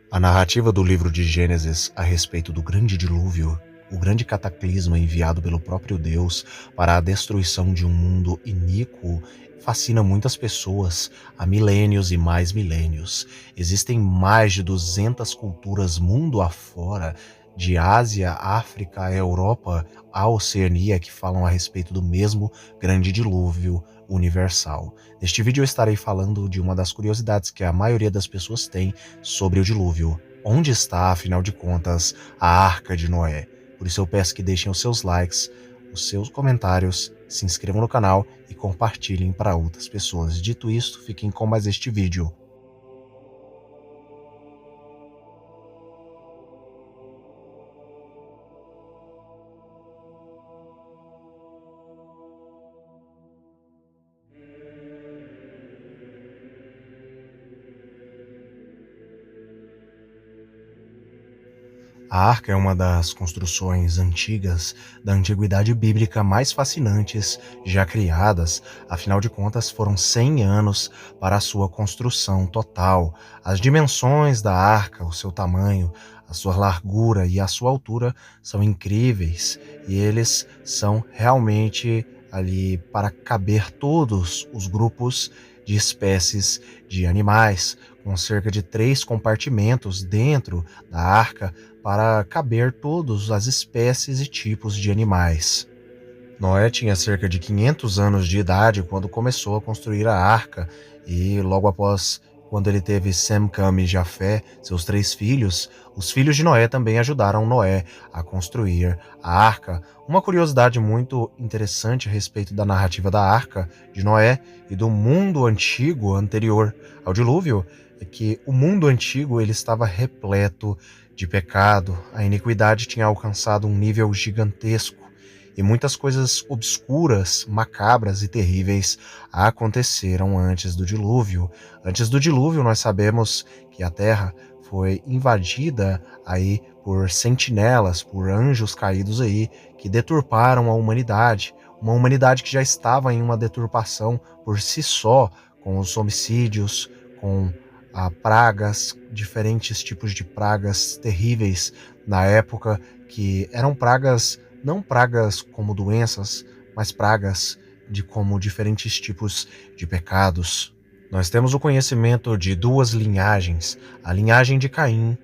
A narrativa do livro de Gênesis a respeito do grande dilúvio, o grande cataclisma enviado pelo próprio Deus para a destruição de um mundo iníquo, fascina muitas pessoas há milênios e mais milênios. Existem mais de 200 culturas mundo afora, de Ásia, África, Europa, a Oceania, que falam a respeito do mesmo grande dilúvio universal. Neste vídeo eu estarei falando de uma das curiosidades que a maioria das pessoas tem sobre o dilúvio. Onde está, afinal de contas, a Arca de Noé? Por isso eu peço que deixem os seus likes, os seus comentários, se inscrevam no canal e compartilhem para outras pessoas. Dito isto, fiquem com mais este vídeo. A arca é uma das construções antigas da antiguidade bíblica mais fascinantes já criadas, afinal de contas foram 100 anos para a sua construção total. As dimensões da arca, o seu tamanho, a sua largura e a sua altura são incríveis e eles são realmente ali para caber todos os grupos de espécies de animais, com cerca de 3 compartimentos dentro da arca para caber todas as espécies e tipos de animais. Noé tinha cerca de 500 anos de idade quando começou a construir a arca, e logo após, quando ele teve Sem, Cam e Jafé, seus 3 filhos, os filhos de Noé também ajudaram Noé a construir a arca. Uma curiosidade muito interessante a respeito da narrativa da arca de Noé e do mundo antigo anterior ao dilúvio é que o mundo antigo ele estava repleto de pecado, a iniquidade tinha alcançado um nível gigantesco e muitas coisas obscuras, macabras e terríveis aconteceram antes do dilúvio. Antes do dilúvio, nós sabemos que a Terra foi invadida aí por sentinelas, por anjos caídos aí, que deturparam a humanidade. Uma humanidade que já estava em uma deturpação por si só, com os homicídios, com pragas, diferentes tipos de pragas terríveis na época, que eram pragas não pragas como doenças, mas pragas de como diferentes tipos de pecados. Nós temos o conhecimento de 2 linhagens, a linhagem de Caim,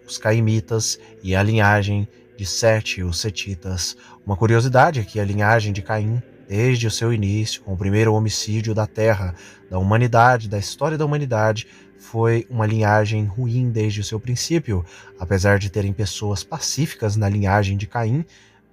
os caimitas, e a linhagem de Sete, os setitas. Uma curiosidade é que a linhagem de Caim, desde o seu início, com o primeiro homicídio da terra, da humanidade, da história da humanidade, foi uma linhagem ruim desde o seu princípio. Apesar de terem pessoas pacíficas na linhagem de Caim,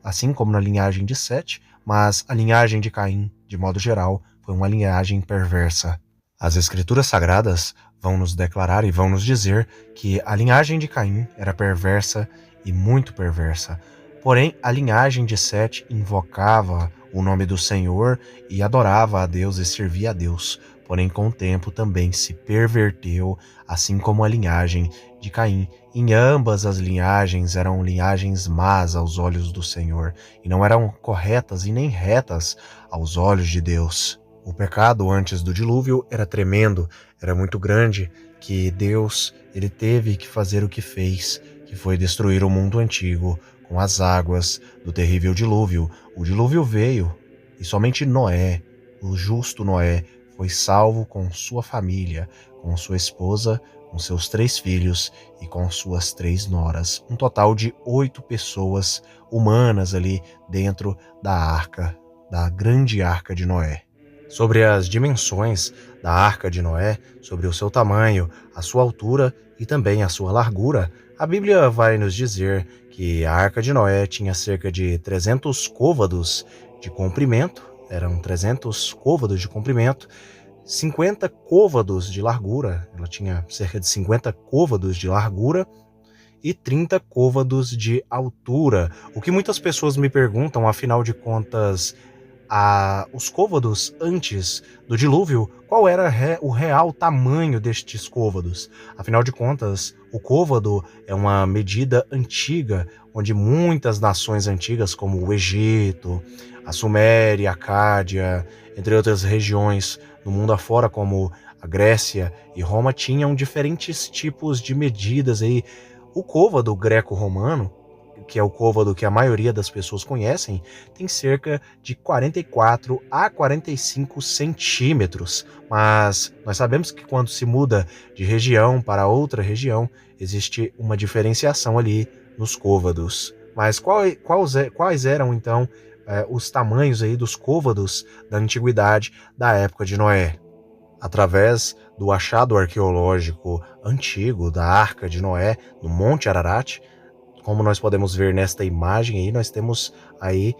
assim como na linhagem de Sete, mas a linhagem de Caim, de modo geral, foi uma linhagem perversa. As escrituras sagradas vão nos declarar e vão nos dizer que a linhagem de Caim era perversa e muito perversa. Porém, a linhagem de Sete invocava o nome do Senhor e adorava a Deus e servia a Deus. Porém, com o tempo também se perverteu, assim como a linhagem de Caim. Em ambas as linhagens eram linhagens más aos olhos do Senhor, e não eram corretas e nem retas aos olhos de Deus. O pecado antes do dilúvio era tremendo, era muito grande, que Deus ele teve que fazer o que fez, que foi destruir o mundo antigo com as águas do terrível dilúvio. O dilúvio veio, e somente Noé, o justo Noé, foi salvo com sua família, com sua esposa, com seus 3 filhos e com suas 3 noras. Um total de 8 pessoas humanas ali dentro da arca, da grande arca de Noé. Sobre as dimensões da arca de Noé, sobre o seu tamanho, a sua altura e também a sua largura, a Bíblia vai nos dizer que a arca de Noé tinha cerca de 300 côvados de comprimento, eram 300 côvados de comprimento, 50 côvados de largura, ela tinha cerca de 50 côvados de largura e 30 côvados de altura. O que muitas pessoas me perguntam, afinal de contas, os côvados antes do dilúvio, qual era o real tamanho destes côvados? Afinal de contas, o côvado é uma medida antiga, onde muitas nações antigas, como o Egito, a Suméria, a Cádia, entre outras regiões do mundo afora, como A Grécia e Roma tinham diferentes tipos de medidas aí. O côvado greco-romano, que é o côvado que a maioria das pessoas conhecem, tem cerca de 44 a 45 centímetros. Mas nós sabemos que quando se muda de região para outra região, existe uma diferenciação ali nos côvados. Mas quais eram então os tamanhos aí dos côvados da antiguidade da época de Noé? Através do achado arqueológico antigo da Arca de Noé no Monte Ararat, como nós podemos ver nesta imagem aí, nós temos aí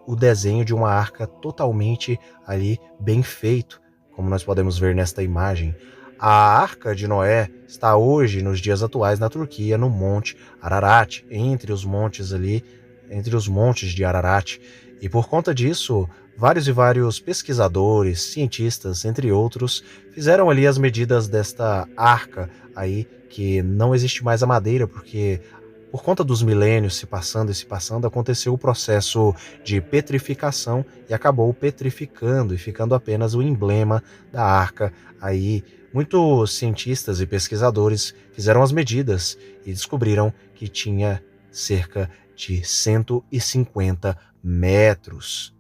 o desenho de uma arca totalmente ali bem feito, como nós podemos ver nesta imagem. A Arca de Noé está hoje, nos dias atuais, na Turquia, no Monte Ararat, entre os montes ali, entre os montes de Ararat. E por conta disso, vários pesquisadores, cientistas, entre outros, fizeram ali as medidas desta arca aí, que não existe mais a madeira, porque por conta dos milênios se passando, aconteceu o processo de petrificação e acabou petrificando e ficando apenas o emblema da arca. Aí, muitos cientistas e pesquisadores fizeram as medidas e descobriram que tinha cerca de 150 metros.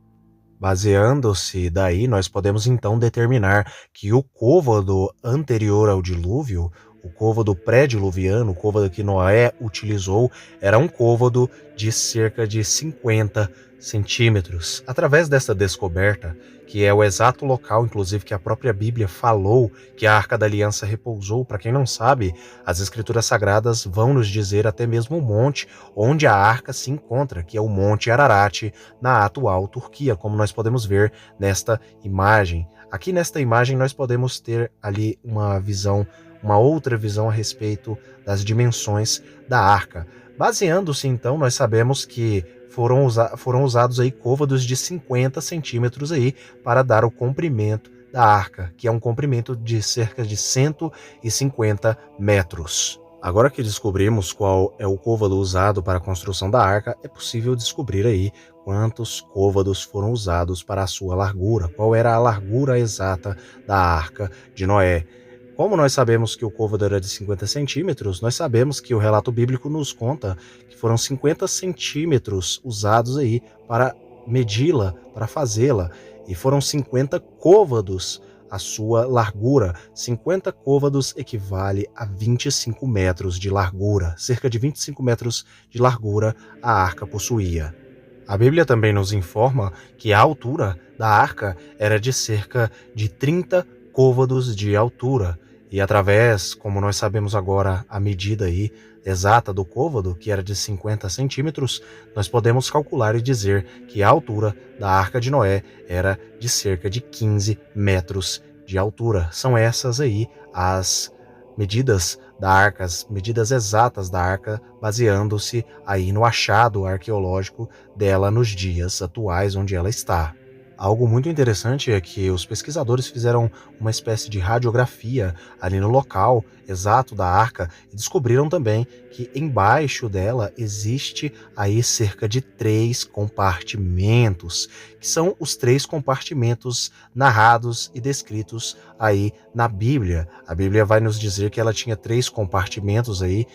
Baseando-se daí, nós podemos então determinar que o côvado anterior ao dilúvio, o côvado pré-diluviano, o côvado que Noé utilizou, era um côvado de cerca de 50 centímetros. Através dessa descoberta, que é o exato local, inclusive, que a própria Bíblia falou que a Arca da Aliança repousou, para quem não sabe, as Escrituras Sagradas vão nos dizer até mesmo o monte onde a arca se encontra, que é o Monte Ararat, na atual Turquia, como nós podemos ver nesta imagem. Aqui nesta imagem nós podemos ter ali uma outra visão a respeito das dimensões da arca. Baseando-se então, nós sabemos que foram usados aí côvados de 50 centímetros aí para dar o comprimento da arca, que é um comprimento de cerca de 150 metros. Agora que descobrimos qual é o côvado usado para a construção da arca, é possível descobrir aí quantos côvados foram usados para a sua largura, qual era a largura exata da Arca de Noé. Como nós sabemos que o côvado era de 50 centímetros, nós sabemos que o relato bíblico nos conta que foram 50 centímetros usados aí para medi-la, para fazê-la, e foram 50 côvados a sua largura. 50 côvados equivale a 25 metros de largura, cerca de 25 metros de largura a arca possuía. A Bíblia também nos informa que a altura da arca era de cerca de 30 côvados de altura, e através, como nós sabemos agora a medida aí exata do côvado, que era de 50 centímetros, nós podemos calcular e dizer que a altura da Arca de Noé era de cerca de 15 metros de altura. São essas aí as medidas da arca, as medidas exatas da arca, baseando-se aí no achado arqueológico dela nos dias atuais onde ela está. Algo muito interessante é que os pesquisadores fizeram uma espécie de radiografia ali no local exato da arca e descobriram também que embaixo dela existe aí cerca de 3 compartimentos, que são os 3 compartimentos narrados e descritos aí na Bíblia. A Bíblia vai nos dizer que ela tinha 3 compartimentos aí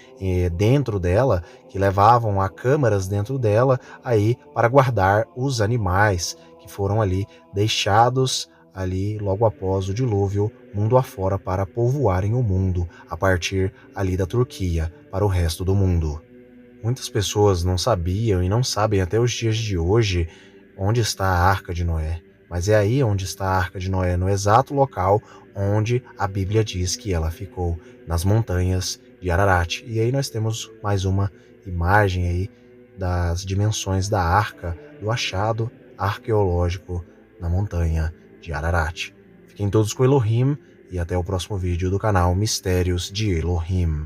dentro dela, que levavam a câmaras dentro dela aí para guardar os animais que foram ali deixados ali logo após o dilúvio, mundo afora, para povoarem o mundo, a partir ali da Turquia, para o resto do mundo. Muitas pessoas não sabiam e não sabem até os dias de hoje onde está a Arca de Noé, mas é aí onde está a Arca de Noé, no exato local onde a Bíblia diz que ela ficou, nas montanhas de Ararat. E aí nós temos mais uma imagem aí das dimensões da arca, do achado arqueológico na montanha de Ararat. Fiquem todos com Elohim e até o próximo vídeo do canal Mistérios de Elohim.